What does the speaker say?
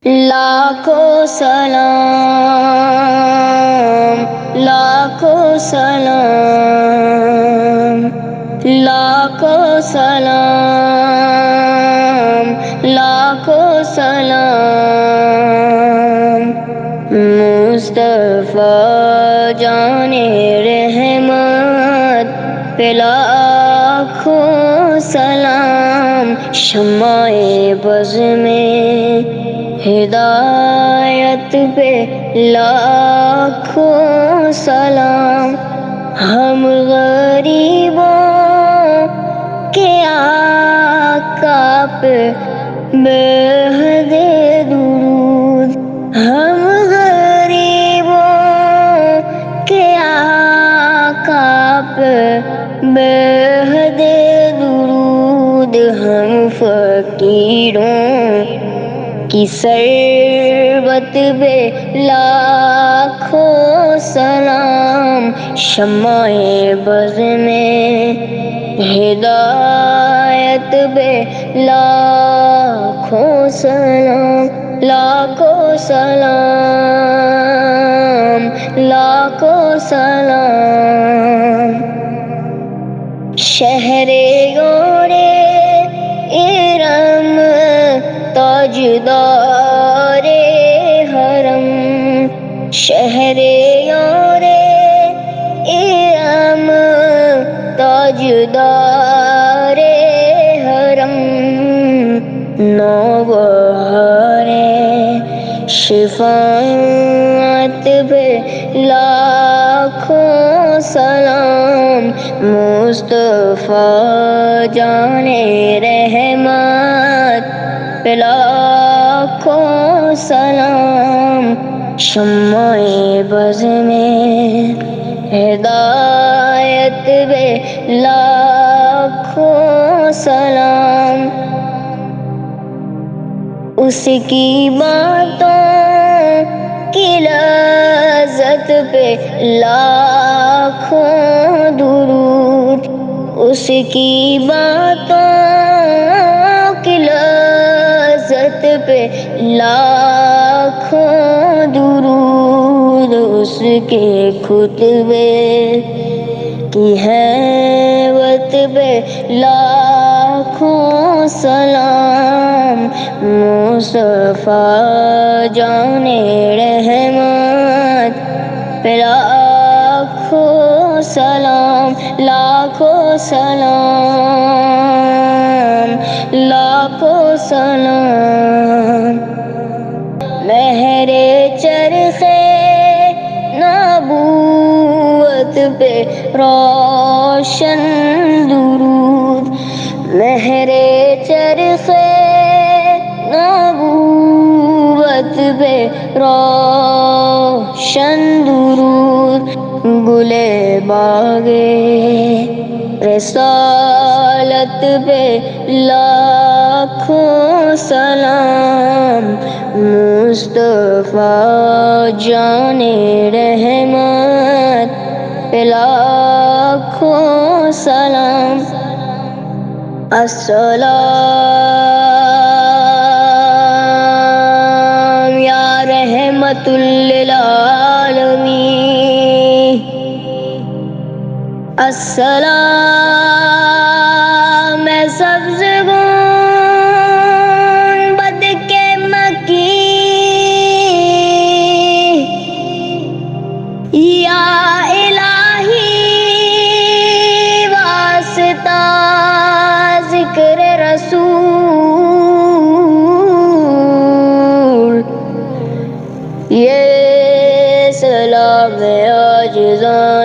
لاکھوں سلام، لاکھوں سلام، لاکھوں سلام، لاکھوں سلام، مصطفیٰ جان رحمت پہ لاکھوں سلام، شمع بز میں ہدایت پہ لاکھوں سلام، ہم غریبوں کے آقا پہ بے حد درود، ہم غریبوں کے آقا پہ بے حد درود، ہم فقیروں کی ثروت پہ لاکھوں سلام، شمع بز میں ہدایت پہ لاکھوں سلام، لاکھوں سلام، لاکھوں سلام، شہر یور ارم تاجدار حرم، شہر یور ارم تاجدار حرم، نوبہار شفاعت پہ لاکھوں سلام، مصطفیٰ جان رحمت پہ لاکھوں سلام، شمع بز میں ہدایت پہ لاکھوں سلام، اس کی باتوں کی لذت پہ لاکھوں درود، اس کی باتوں کی لذت پہ لاکھوں درود، اس کے خطبے کی ہیبت پہ لاکھوں سلام، مصطفیٰ جان رحمت پہ لاکھوں سلام، لاکھوں سلام، لاکھوں سلام، مہر چرخ نبوت پہ روشن درود، مہر چرخ نبوت پہ روشن درود، گل باغ رسالت پہ لاکھوں سلام، مصطفیٰ جان رحمت پہ لاکھوں سلام، السلام یا رحمت للعالمین، السلام اے سبز گنبد کے مکی، یا الہی واسطہ ذکر رسول، یہ سلام عاجزاں